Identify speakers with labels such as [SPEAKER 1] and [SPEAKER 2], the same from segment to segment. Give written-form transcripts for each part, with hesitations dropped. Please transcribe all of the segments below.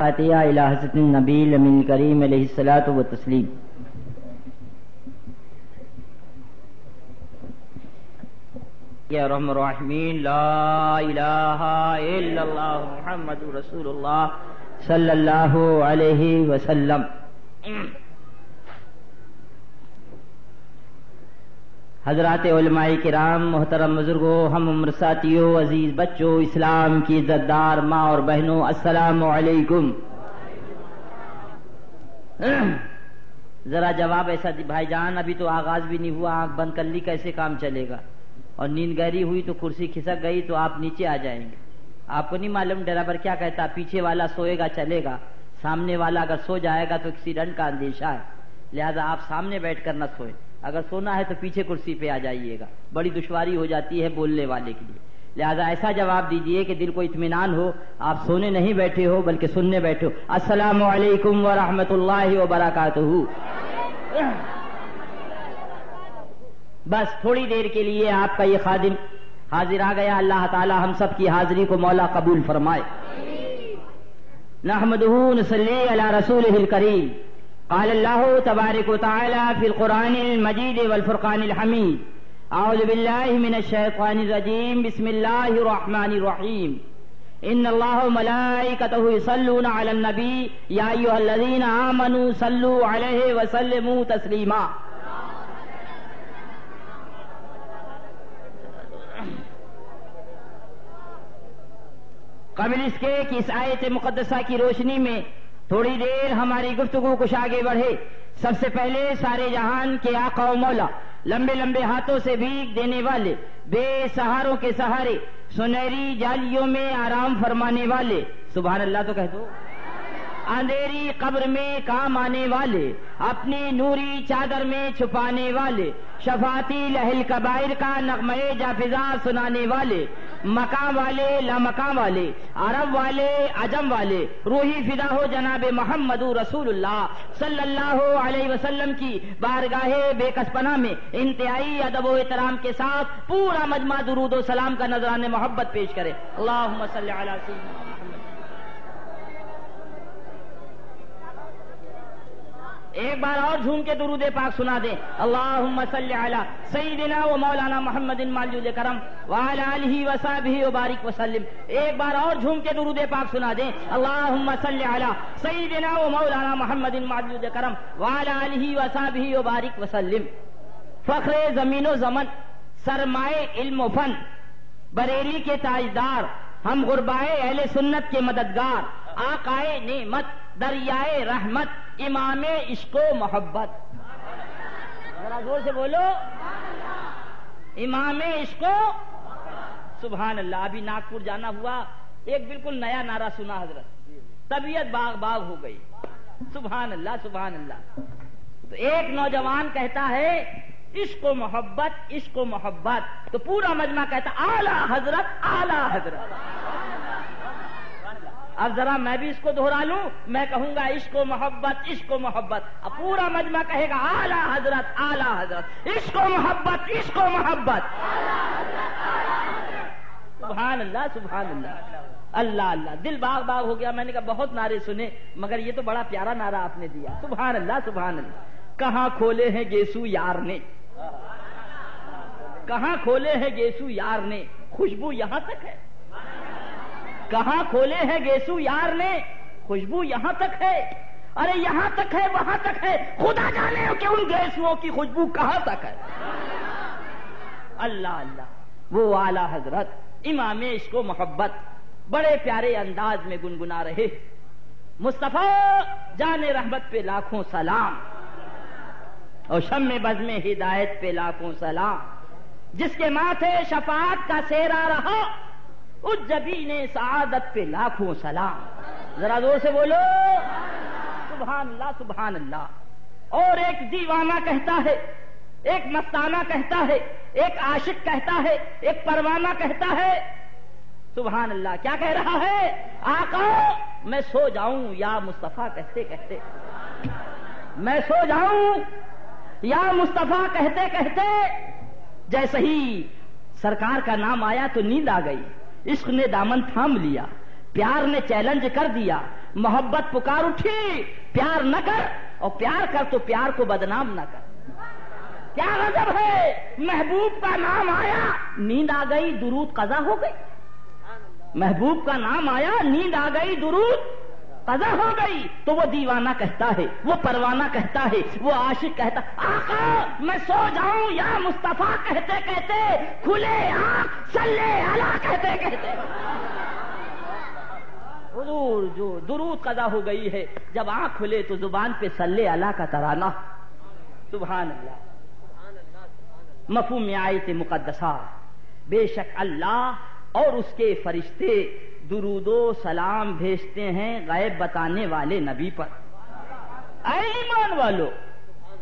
[SPEAKER 1] فاتحہ الی حضرت النبی الامین الکریم علیہ الصلوۃ والتسلیم۔ یا رحم الرحمین، لا الہ الا اللہ محمد رسول اللہ صلی اللہ علیہ وسلم۔ حضرات علماء کرام، محترم بزرگوں، ہم عمر ساتھیوں، عزیز بچوں، اسلام کی عزت دار ماں اور بہنوں، السلام علیکم۔ ذرا جواب ایسا دی بھائی جان، ابھی تو آغاز بھی نہیں ہوا، آنکھ بند کر لی، کیسے کام چلے گا؟ اور نیند گہری ہوئی تو کرسی کھسک گئی تو آپ نیچے آ جائیں گے۔ آپ کو نہیں معلوم ڈرائیور کیا کہتا، پیچھے والا سوئے گا چلے گا، سامنے والا اگر سو جائے گا تو ایکسیڈنٹ کا اندیشہ ہے، لہذا آپ سامنے بیٹھ کر نہ سوئیں، اگر سونا ہے تو پیچھے کرسی پہ آ جائیے گا، بڑی دشواری ہو جاتی ہے بولنے والے کے لیے، لہذا ایسا جواب دیجئے کہ دل کو اطمینان ہو، آپ سونے نہیں بیٹھے ہو بلکہ سننے بیٹھے ہو۔ السلام علیکم ورحمۃ اللہ وبرکاتہ۔ بس تھوڑی دیر کے لیے آپ کا یہ خادم حاضر آ گیا، اللہ تعالی ہم سب کی حاضری کو مولا قبول فرمائے۔ نحمدہ نصلی علی رسولہ الکریم۔ قال اللہ تبارک و تعالی فی القرآن المجید والفرقان الحمید۔ اعوذ باللہ من الشیطان الرجیم، بسم اللہ الرحمن الرحیم۔ ان اللہ وملائکتہ یصلون علی النبی یا ایھا الذین آمنوا صلوا علیہ وسلموا تسلیما۔ قبل اس کے کہ اس آیت مقدسہ کی روشنی میں تھوڑی دیر ہماری گفتگو کچھ آگے بڑھے، سب سے پہلے سارے جہان کے آقا و مولا، لمبے لمبے ہاتھوں سے بھیک دینے والے، بے سہاروں کے سہارے، سنہری جالیوں میں آرام فرمانے والے، سبحان اللہ تو کہہ دو، اندھیری قبر میں کام آنے والے، اپنی نوری چادر میں چھپانے والے، شفاعتی لہل کبائر کا نغمہ جافزا سنانے والے، مقام والے لامقام والے، عرب والے عجم والے، روحی فدا ہو جناب محمد رسول اللہ صلی اللہ علیہ وسلم کی بارگاہ بے کس پناہ میں انتہائی ادب و احترام کے ساتھ پورا مجمع درود و سلام کا نذرانہ محبت پیش کرے۔ اللہم صلی علی سیدنا محمد۔ ایک بار اور جھوم کے درود پاک سنا دیں، اللہم صلی علی سیدنا و مولانا محمد معجود کرم وعلی آلہ وصحبہ وبارک وسلم۔ ایک بار اور جھوم کے درود پاک سنا دیں، اللہم صلی علی سیدنا و مولانا محمد معجود کرم وعلی آلہ وصحبہ وبارک وسلم۔ فخر زمین و زمن، سرمائے علم و فن، بریلی کے تاجدار، ہم غربائے اہل سنت کے مددگار، آقائے نعمت، دریائے رحمت، امام عشق و محبت، ذرا زور سے بولو، امام عشق و سبحان اللہ۔ ابھی ناگپور جانا ہوا، ایک بالکل نیا نعرہ سنا حضرت، طبیعت باغ باغ ہو گئی، سبحان اللہ سبحان اللہ۔ تو ایک نوجوان کہتا ہے عشق و محبت عشق و محبت، تو پورا مجمع کہتا اعلی حضرت اعلی حضرت۔ اب ذرا میں بھی اس کو دہرا لوں، میں کہوں گا عشق و محبت عشق و محبت، اب پورا مجمع کہے گا اعلی حضرت اعلی حضرت، عشق و محبت عشق و محبت، سبحان اللہ سبحان اللہ اللہ اللہ۔ دل باغ باغ ہو گیا۔ میں نے کہا بہت نعرے سنے مگر یہ تو بڑا پیارا نعرہ آپ نے دیا، سبحان اللہ سبحان اللہ۔ کہاں کھولے ہیں گیسو یار نے، کہاں کھولے ہیں گیسو یار نے، خوشبو یہاں تک ہے، کہاں کھولے ہیں گیسو یار نے، خوشبو یہاں تک ہے، ارے یہاں تک ہے وہاں تک ہے، خدا جانے کہ ان گیسوؤں کی خوشبو کہاں تک ہے۔ اللہ اللہ، وہ اعلی حضرت امام عشق و محبت بڑے پیارے انداز میں گنگنا رہے۔ مصطفیٰ جان رحمت پہ لاکھوں سلام، اور شمع بزم ہدایت پہ لاکھوں سلام، جس کے ماتھے شفاعت کا سیرا رہا اس جبین سعادت پہ لاکھوں سلام۔ ذرا زور سے بولو سبحان اللہ سبحان اللہ۔ اور ایک دیوانہ کہتا ہے، ایک مستانہ کہتا ہے، ایک عاشق کہتا ہے، ایک پروانہ کہتا ہے، سبحان اللہ، کیا کہہ رہا ہے؟ آقا میں سو جاؤں یا مصطفیٰ کہتے کہتے، میں سو جاؤں یا مصطفیٰ کہتے کہتے، جیسے ہی سرکار کا نام آیا تو نیند آ گئی، عشق نے دامن تھام لیا، پیار نے چیلنج کر دیا، محبت پکار اٹھی، پیار نہ کر، اور پیار کر تو پیار کو بدنام نہ کر۔ کیا غضب ہے، محبوب کا نام آیا نیند آ گئی، درود قضا ہو گئی۔ محبوب کا نام آیا، نیند آ گئی، درود قضا ہو گئی، تو وہ دیوانہ کہتا ہے، وہ پروانہ کہتا ہے، وہ عاشق کہتا، آقا میں سو جاؤں یا مصطفیٰ کہتے کہتے، کھلے آنکھ صلی اللہ کہتے کہتے۔ حضور جو درود قضا ہو گئی ہے، جب آنکھ کھلے تو زبان پہ صلی اللہ کا ترانہ۔ سبحان اللہ۔ مفہوم آیت مقدسہ، بے شک اللہ اور اس کے فرشتے درود و سلام بھیجتے ہیں غیب بتانے والے نبی پر۔ اے ایمان والو،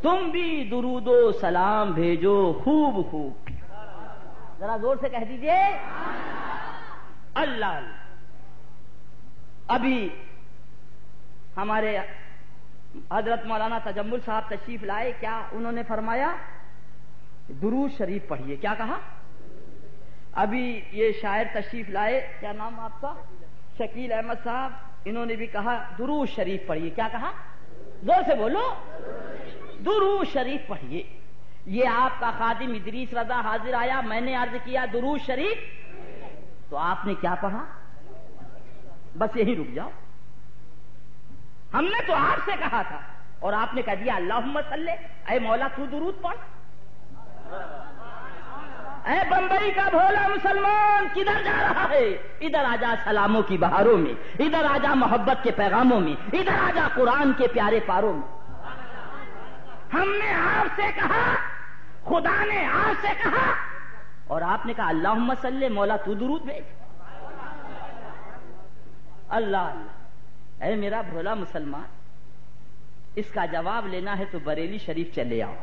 [SPEAKER 1] تم بھی درود و سلام بھیجو خوب خوب، ذرا زور سے کہہ دیجئے اللہ۔ ابھی ہمارے حضرت مولانا تجمل صاحب تشریف لائے، کیا انہوں نے فرمایا؟ درود شریف پڑھیے۔ کیا کہا؟ ابھی یہ شاعر تشریف لائے، کیا نام آپ کا؟ شکیل احمد صاحب، انہوں نے بھی کہا درود شریف پڑھیے۔ کیا کہا؟ زور سے بولو، درود شریف پڑھیے۔ یہ آپ کا خادم ادریس رضا حاضر آیا، میں نے عرض کیا درود شریف، تو آپ نے کیا پڑھا؟ بس یہی رک جاؤ، ہم نے تو آپ سے کہا تھا اور آپ نے کہہ دیا اللہم صلی، اے مولا تو درود پڑھ۔ اے بمبئی کا بھولا مسلمان کدھر جا رہا ہے؟ ادھر آجا سلاموں کی بہاروں میں، ادھر آجا محبت کے پیغاموں میں، ادھر آجا قرآن کے پیارے پاروں میں۔ ہم نے آپ سے کہا، خدا نے آپ سے کہا، اور آپ نے کہا اللہم صلی، مولا تو درود بھیج۔ اللہ اللہ، اے میرا بھولا مسلمان، اس کا جواب لینا ہے تو بریلی شریف چلے آؤ۔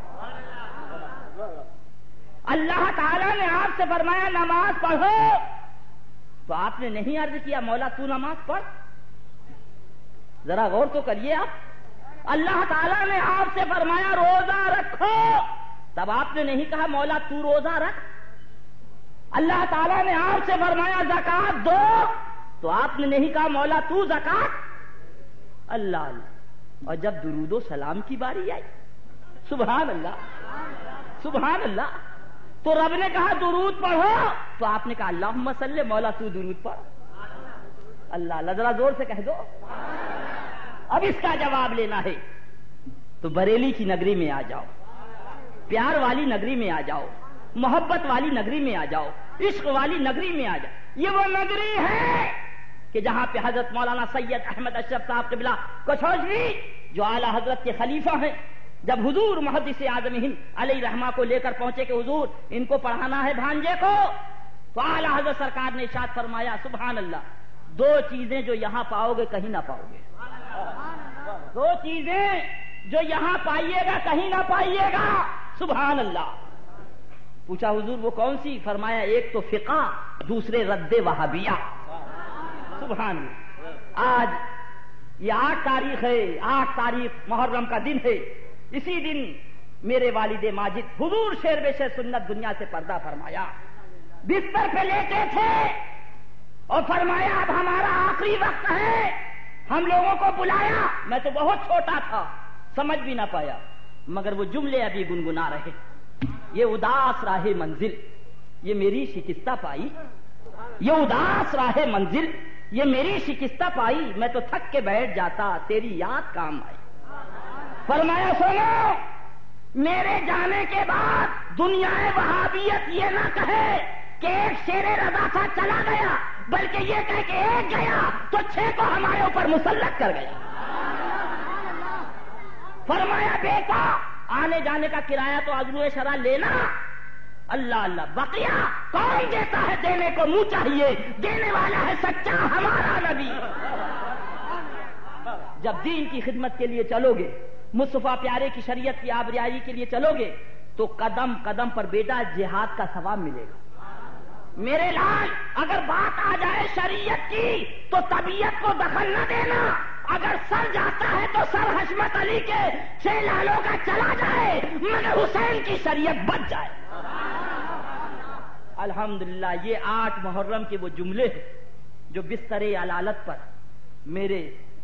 [SPEAKER 1] اللہ تعالیٰ نے آپ سے فرمایا نماز پڑھو، تو آپ نے نہیں عرض کیا مولا تو نماز پڑھ؟ ذرا غور تو کریے آپ۔ اللہ تعالیٰ نے آپ سے فرمایا روزہ رکھو، تب آپ نے نہیں کہا مولا تو روزہ رکھ۔ اللہ تعالیٰ نے آپ سے فرمایا زکات دو، تو آپ نے نہیں کہا مولا تو زکات۔ اللہ اللہ۔ اور جب درود و سلام کی باری آئی، سبحان اللہ سبحان اللہ، تو رب نے کہا درود پڑھو، تو آپ نے کہا اللہم صلی، مولا تو درود پڑھ۔ اللہ اللہ، ذرا زور سے کہہ دو۔ اب اس کا جواب لینا ہے تو بریلی کی نگری میں آ جاؤ، پیار والی نگری میں آ جاؤ، محبت والی نگری میں آ جاؤ، عشق والی نگری میں آ جاؤ۔ یہ وہ نگری ہے کہ جہاں پہ حضرت مولانا سید احمد اشرف صاحب قبلہ کچھوجوی جو اعلی حضرت کے خلیفہ ہیں، جب حضور محدث اعظم ہند علیہ رحمہ کو لے کر پہنچے کہ حضور ان کو پڑھانا ہے بھانجے کو، تو اعلی حضرت سرکار نے ارشاد فرمایا سبحان اللہ، دو چیزیں جو یہاں پاؤ گے کہیں نہ پاؤ گے، دو چیزیں جو یہاں پائیے گا کہیں نہ پائیے گا، سبحان اللہ۔ پوچھا حضور وہ کون سی؟ فرمایا ایک تو فقہ، دوسرے رد وہابیہ۔ سبحان اللہ۔ آج یہ 8 تاریخ ہے، 8 تاریخ محرم کا دن ہے، اسی دن میرے والد ماجد حضور شیر بے شیر سنت دنیا سے پردہ فرمایا، بستر پہ لیٹے تھے اور فرمایا اب ہمارا آخری وقت ہے، ہم لوگوں کو بلایا، میں تو بہت چھوٹا تھا سمجھ بھی نہ پایا، مگر وہ جملے ابھی گنگنا رہے، یہ اداس راہ منزل یہ میری شکستہ پائی، یہ اداس راہ منزل یہ میری شکستہ پائی، میں تو تھک کے بیٹھ جاتا تیری یاد کام آئی۔ فرمایا سنو، میرے جانے کے بعد دنیا وہابیت یہ نہ کہے کہ ایک شیر رضا تھا چلا گیا، بلکہ یہ کہے کہ ایک گیا تو 6 کو ہمارے اوپر مسلط کر گیا۔ فرمایا بیٹا آنے جانے کا کرایہ تو عضو شرع لینا، اللہ اللہ، بقیہ کون دیتا ہے؟ دینے کو منہ چاہیے، دینے والا ہے سچا ہمارا نبی۔ جب دین کی خدمت کے لیے چلو گے، مصطفیٰ پیارے کی شریعت کی آبریاری کے لیے چلو گے، تو قدم قدم پر بیٹا جہاد کا ثواب ملے گا۔ میرے لال، اگر بات آ جائے شریعت کی تو طبیعت کو دخل نہ دینا، اگر سر جاتا ہے تو سر حشمت علی کے 6 لالوں کا چلا جائے مگر حسین کی شریعت بچ جائے۔ الحمدللہ، یہ 8 محرم کے وہ جملے ہیں جو بستر علالت پر میرے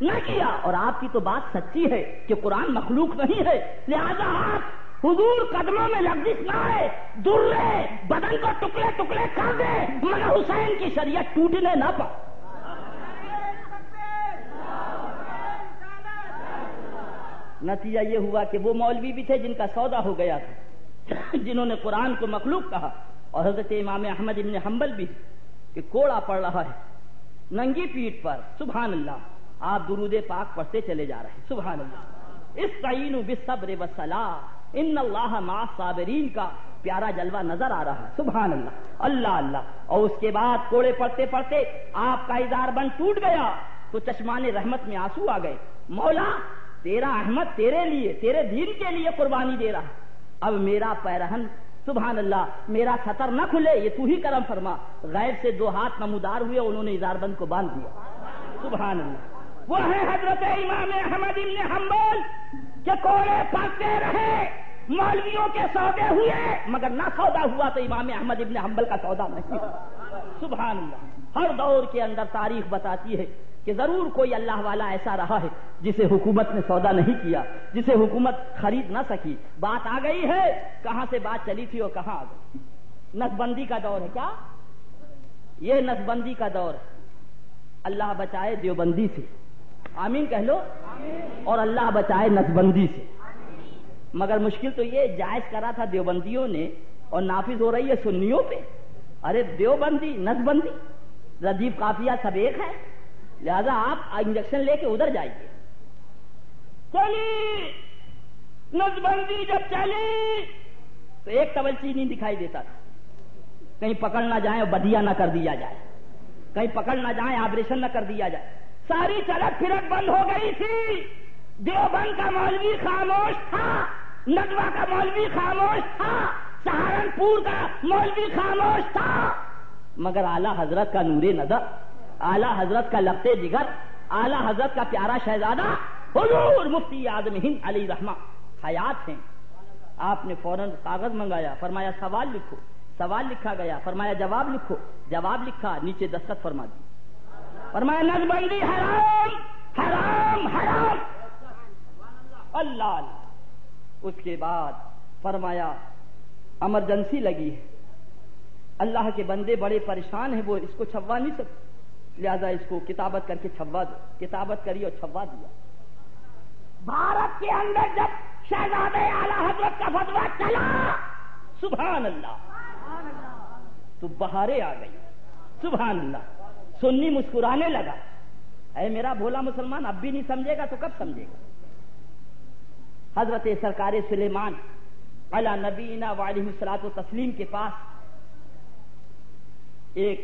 [SPEAKER 1] نہ کیا. اور آپ کی تو بات سچی ہے کہ قرآن مخلوق نہیں ہے، لہذا آپ حضور قدموں میں لغزش نہ آئے، درے بدن کو ٹکڑے ٹکڑے کر دے مگر حسین کی شریعت ٹوٹنے نہ پائے. نتیجہ یہ ہوا کہ وہ مولوی بھی تھے جن کا سودا ہو گیا تھا، جنہوں نے قرآن کو مخلوق کہا، اور حضرت امام احمد ابن حنبل بھی کہ کوڑا پڑ رہا ہے ننگی پیٹھ پر، سبحان اللہ، آپ درود پاک پڑھتے چلے جا رہے ہیں، سبحان اللہ. استعینوا بالصبر والصلاۃ ان اللہ مع الصابرین کا پیارا جلوہ نظر آ رہا ہے، سبحان اللہ، اللہ اللہ. اور اس کے بعد کوڑے پڑھتے پڑھتے آپ کا ازار بند ٹوٹ گیا تو چشمان رحمت میں آنسو آ گئے. مولا تیرا احمد تیرے لیے، تیرے دین کے لیے قربانی دے رہا، اب میرا پیرہن، سبحان اللہ، میرا سطر نہ کھلے، یہ تو ہی کرم فرما. غیر سے دو ہاتھ نمودار ہوئے، انہوں نے ازار بند کو باندھ دیا، سبحان اللہ. وہ ہے حضرت امام احمد ابن حنبل کہ کوڑے پڑھتے رہے، مولویوں کے سودے ہوئے مگر نہ سودا ہوا تو امام احمد ابن حنبل کا سودا نہیں ہوا، سبحان اللہ. ہر دور کے اندر تاریخ بتاتی ہے کہ ضرور کوئی اللہ والا ایسا رہا ہے جسے حکومت نے سودا نہیں کیا، جسے حکومت خرید نہ سکی. بات آ گئی ہے، کہاں سے بات چلی تھی اور کہاں آ گئی. نسبندی کا دور ہے کیا؟ یہ نسبندی کا دور ہے. اللہ بچائے دیوبندی سے، آمین کہہ لو، اور اللہ بچائے نسبندی سے. مگر مشکل تو یہ جائز کرا تھا دیوبندیوں نے اور نافذ ہو رہی ہے سنیوں پہ. ارے دیوبندی نسبندی ردیف قافیہ سب ایک ہے، لہذا آپ انجیکشن لے کے ادھر جائیے. چلی نسبندی جب چلی تو ایک طبلچی نہیں دکھائی دیتا تھا، کہیں پکڑ نہ جائیں اور بدیا نہ کر دیا جائے، کہیں پکڑ نہ جائیں آپریشن نہ کر دیا جائے. ساری چلک پھرک بند ہو گئی تھی. دیوبند کا مولوی خاموش تھا، ندوہ کا مولوی خاموش تھا، سہارنپور کا مولوی خاموش تھا، مگر اعلی حضرت کا نور نظر، اعلی حضرت کا لبتے جگر، اعلی حضرت کا پیارا شہزادہ حضور مفتی اعظم ہند علی رحمہ حیات ہیں. آپ نے فوراً کاغذ منگایا، فرمایا سوال لکھو، سوال لکھا گیا، فرمایا جواب لکھو، جواب لکھا، نیچے دستخط فرما دی، فرمایا نسبندی حرام حرام حرام. اللہ. اس کے بعد فرمایا ایمرجنسی لگی ہے، اللہ کے بندے بڑے پریشان ہیں، وہ اس کو چھپوا نہیں سکتے، لہذا اس کو کتابت کر کے چھپوا دو. کتابت کری اور چھپوا دیا. بھارت کے اندر جب شہزادہ اعلی حضرت کا فتویٰ چلا، سبحان اللہ، تو بہاریں آ گئی، سبحان اللہ. سنی مسکرانے لگا. اے میرا بھولا مسلمان، اب بھی نہیں سمجھے گا تو کب سمجھے گا. حضرت سرکار سلیمان علی نبینا وعلیہ الصلوۃ والتسلیم کے پاس ایک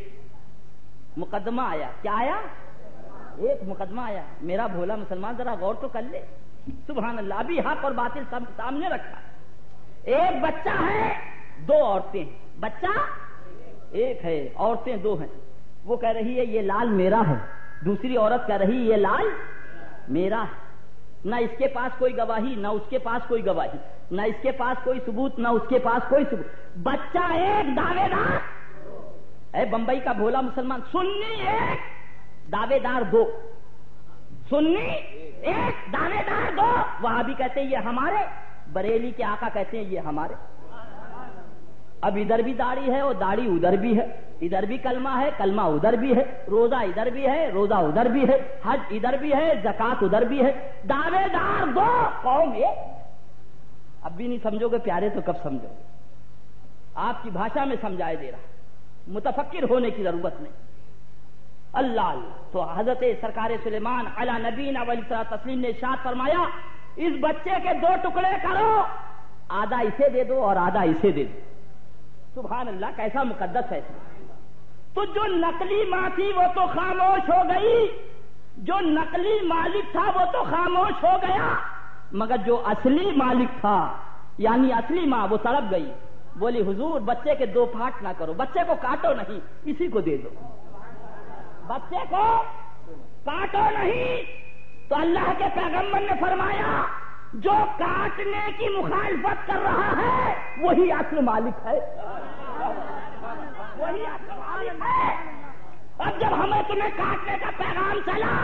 [SPEAKER 1] مقدمہ آیا. کیا آیا؟ ایک مقدمہ آیا. میرا بھولا مسلمان ذرا غور تو کر لے، سبحان اللہ. ابھی حق اور باطل سب سامنے رکھا. ایک بچہ ہے، دو عورتیں. بچہ ایک ہے، عورتیں دو ہیں. وہ کہہ رہی ہے یہ لال میرا ہے، دوسری عورت کہہ رہی یہ لال میرا ہے. نہ اس کے پاس کوئی گواہی، نہ اس کے پاس کوئی گواہی، نہ اس کے پاس کوئی ثبوت، نہ اس کے پاس کوئی ثبوت. بچہ ایک، دعوے دار. اے بمبئی کا بھولا مسلمان، سنی ایک، دعوے دار دو. سنی ایک، دعوے دار دو. وہابی کہتے ہیں یہ ہمارے، بریلی کے آقا کہتے ہیں یہ ہمارے. اب ادھر بھی داڑھی ہے اور داڑھی ادھر بھی ہے، ادھر بھی کلمہ ہے، کلمہ ادھر بھی ہے، روزہ ادھر بھی ہے، روزہ ادھر بھی ہے، حج ادھر بھی ہے، زکات ادھر بھی ہے. دعوے دار دو، قوم ایک. اب بھی نہیں سمجھو گے پیارے تو کب سمجھو گے؟ آپ کی بھاشا میں سمجھائے دے رہا، متفکر ہونے کی ضرورت نہیں. اللہ اللہ. تو حضرت سرکار سلیمان علی نبینا وعلیہ الصلوۃ والتسلیم نے ارشاد فرمایا اس بچے کے دو ٹکڑے کرو، آدھا اسے دے دو اور آدھا اسے دے دو. سبحان اللہ، کیسا مقدس فیصلہ. تو جو نقلی ماں تھی وہ تو خاموش ہو گئی، جو نقلی مالک تھا وہ تو خاموش ہو گیا، مگر جو اصلی مالک تھا یعنی اصلی ماں وہ تڑپ گئی. بولی حضور بچے کے دو پھاٹ نہ کرو، بچے کو کاٹو نہیں، اسی کو دے دو. بچے کو کاٹو نہیں. تو اللہ کے پیغمبر نے فرمایا جو کاٹنے کی مخالفت کر رہا ہے وہی اصل مالک ہے، وہی اصل مالک ہے. اب جب ہمیں تمہیں کاٹنے کا پیغام چلا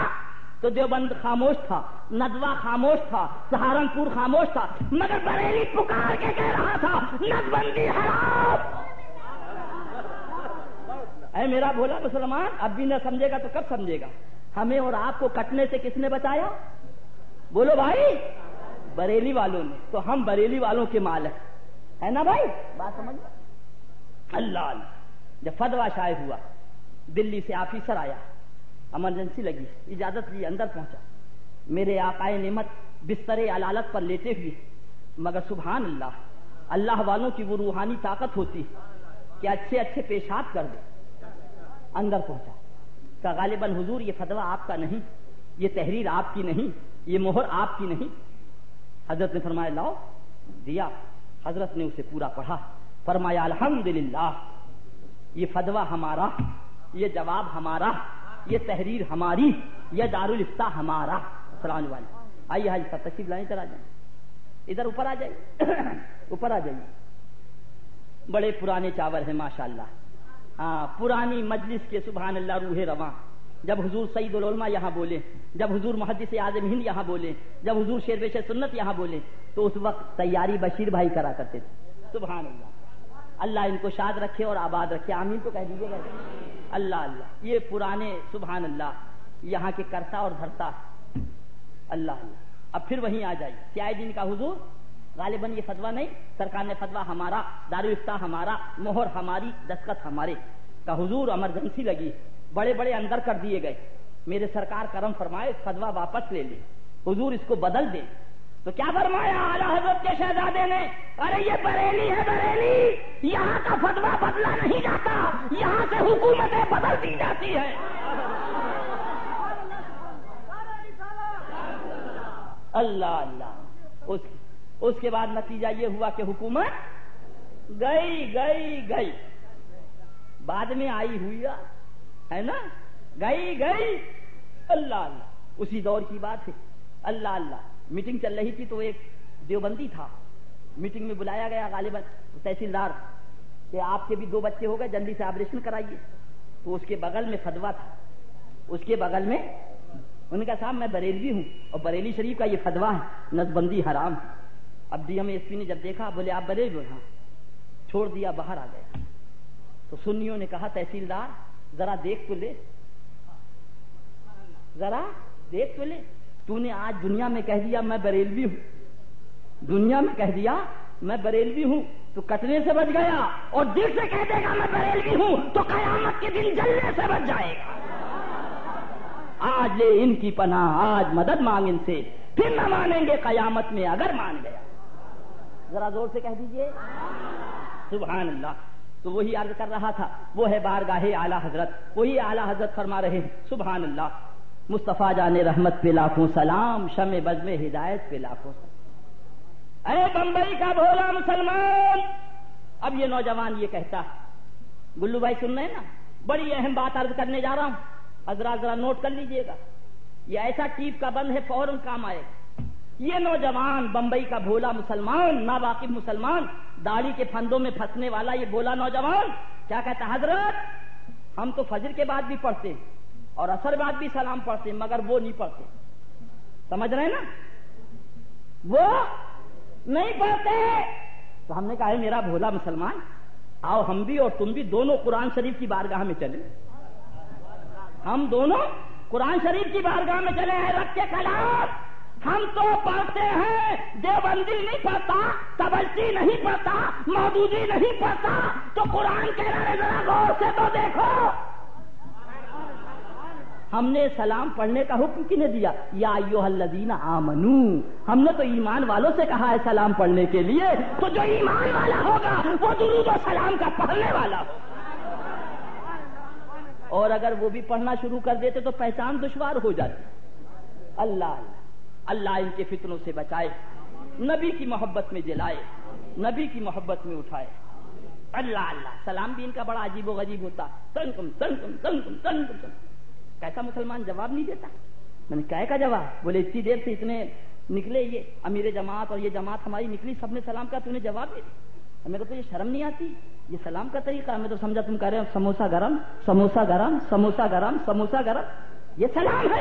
[SPEAKER 1] تو دیوبند خاموش تھا، ندوہ خاموش تھا، سہارنپور خاموش تھا، مگر بریلی پکار کے کہہ رہا تھا نسبندی حرام۔ اے میرا بھولا مسلمان، اب بھی نہ سمجھے گا تو کب سمجھے گا؟ ہمیں اور آپ کو کٹنے سے کس نے بچایا؟ بولو بھائی، بریلی والوں نے۔ تو ہم بریلی والوں کے مالک ہے نا بھائی، بات سمجھ؟ اللہ اللہ، جب فتویٰ شائع ہوا، دلی سے آفیسر آیا، ایمرجنسی لگی، اجازت لی، اندر پہنچا، میرے آقائے نعمت بستر علالت پر لیٹے ہوئے، مگر سبحان اللہ، اللہ والوں کی وہ روحانی طاقت ہوتی کہ اچھے اچھے پیشاب کر دے۔ اندر پہنچا کہ غالباً حضور یہ فتویٰ آپ کا نہیں، یہ تحریر آپ کی نہیں، یہ مہر آپ کی نہیں۔ حضرت نے فرمایا لاؤ، دیا۔ حضرت نے اسے پورا پڑھا، فرمایا الحمدللہ، یہ فتویٰ ہمارا، یہ جواب ہمارا، یہ تحریر ہماری، یہ دارالافتاء ہمارا۔ سلام علیکم۔ آئیے حاجی صاحب تشریف لائیں، ادھر آ جائیں، ادھر اوپر آ جائیے، اوپر آ جائیے۔ بڑے پرانے چاول ہیں ماشاءاللہ، ہاں، پرانی مجلس کے سبحان اللہ روح رواں۔ جب حضور سید العلماء یہاں بولے، جب حضور محدث اعظم ہند یہاں بولے، جب حضور شیر بشر سنت یہاں بولے، تو اس وقت تیاری بشیر بھائی کرا کرتے تھے۔ سبحان اللہ، اللہ ان کو شاد رکھے اور آباد رکھے، آمین تو کہہ دیجیے گا۔ اللہ اللہ، یہ پرانے سبحان اللہ یہاں کے کرتا اور دھرتا، اللہ اللہ۔ اب پھر وہیں آ جائیے، کیا دن کا حضور، غالباً یہ فتویٰ نہیں، سرکار نے فتویٰ ہمارا، دارالفتاء ہمارا، مہر ہماری، دستخط ہمارے کا حضور ایمرجنسی لگی، بڑے بڑے اندر کر دیے گئے، میرے سرکار کرم فرمائے فتویٰ واپس لے لیں، حضور اس کو بدل دیں۔ تو کیا فرمایا اعلیٰ حضرت کے شہزادے نے؟ ارے یہ بریلی ہے، بریلی، یہاں کا فتویٰ بدلا نہیں جاتا، یہاں سے حکومتیں بدل دی جاتی ہے۔ اللہ اللہ، اس کے بعد نتیجہ یہ ہوا کہ حکومت گئی، بعد میں آئی ہوئی ہے نا، گئی۔ اللہ اللہ، اسی دور کی بات ہے۔ اللہ اللہ، میٹنگ چل رہی تھی تو ایک دیوبندی تھا، میٹنگ میں بلایا گیا غالباً تحصیلدار کہ آپ کے بھی 2 بچے ہو گئے، جلدی سے آپریشن کرائیے۔ تو اس کے بغل میں فتویٰ تھا، اس کے بغل میں انہوں نے کہا صاحب میں بریلوی ہوں اور بریلی شریف کا یہ فتویٰ ہے نسبندی حرام۔ اب ڈی ایم ایس پی نے جب دیکھا، بولے آپ بریلوی ہو؟ ہاں، چھوڑ دیا، باہر آ گیا۔ تو سنیوں نے کہا تحصیلدار ذرا دیکھ تو لے، ذرا دیکھ تو لے، تو نے آج دنیا میں کہہ دیا میں بریلوی ہوں، دنیا میں کہہ دیا میں بریلوی ہوں تو کٹنے سے بچ گیا، اور دل سے کہہ دے گا میں بریلوی ہوں تو قیامت کے دن جلنے سے بچ جائے گا۔ آج لے ان کی پناہ، آج مدد مانگ ان سے، پھر نہ مانیں گے قیامت میں اگر مان گیا۔ ذرا زور سے کہہ دیجئے سبحان اللہ۔ تو وہی عرض کر رہا تھا، وہ ہے بارگاہ اعلیٰ حضرت، وہی اعلیٰ حضرت فرما رہے ہیں سبحان اللہ، مصطفیٰ جان رحمت پہ لاکھوں سلام، شمع بزم ہدایت پہ لاکھوں سلام۔ اے بمبئی کا بھولا مسلمان، اب یہ نوجوان یہ کہتا ہے، گلو بھائی سن رہے ہیں نا، بڑی اہم بات عرض کرنے جا رہا ہوں، حضرات ذرا نوٹ کر لیجئے گا، یہ ایسا ٹیپ کا بند ہے فوراً کام آئے گا۔ یہ نوجوان بمبئی کا بھولا مسلمان، ناواقف مسلمان، داڑھی کے پھندوں میں پھنسنے والا یہ بھولا نوجوان کیا کہتا ہے؟ حضرت ہم تو فجر کے بعد بھی پڑھتے ہیں اور عصر بعد بھی سلام پڑھتے ہیں، مگر وہ نہیں پڑھتے۔ سمجھ رہے ہیں نا، وہ نہیں پڑھتے۔ تو ہم نے کہا ہے میرا بھولا مسلمان، آؤ ہم بھی اور تم بھی دونوں قرآن شریف کی بارگاہ میں چلیں، ہم دونوں قرآن شریف کی بارگاہ میں چلے ہیں۔ رب کے کلام ہم تو پڑھتے ہیں، دیوبندی نہیں پڑھتا، تبلچی نہیں پڑھتا، مودودی نہیں پڑھتا، تو قرآن کہہ رہے ذرا غور سے تو دیکھو۔ ہم نے سلام پڑھنے کا حکم کنے دیا؟ یا ایھا الذین آمنو، ہم نے تو ایمان والوں سے کہا ہے سلام پڑھنے کے لیے، تو جو ایمان والا ہوگا وہ درود و سلام کا پڑھنے والا ہوگا۔ اور اگر وہ بھی پڑھنا شروع کر دیتے تو پہچان دشوار ہو جاتی۔ اللہ اللہ اللہ ان کے فتنوں سے بچائے، نبی کی محبت میں جلائے، نبی کی محبت میں اٹھائے۔ اللہ اللہ، سلام بھی ان کا بڑا عجیب و غریب ہوتا، تنکم تنکم تنکم تنکم۔ کیسا مسلمان جواب نہیں دیتا؟ میں نے کہے کا جواب؟ بولے اتنی دیر سے اتنے نکلے یہ امیر جماعت اور یہ جماعت ہماری نکلی، سب نے سلام کہا، تو نے جواب دے دیا۔ میرے کو تو یہ شرم نہیں آتی، یہ سلام کا طریقہ؟ میں تو سمجھا تم کہہ رہے ہو سموسا گرم، سموسا گرم، سموسا گرم، سموسا گرم۔ یہ سلام ہے؟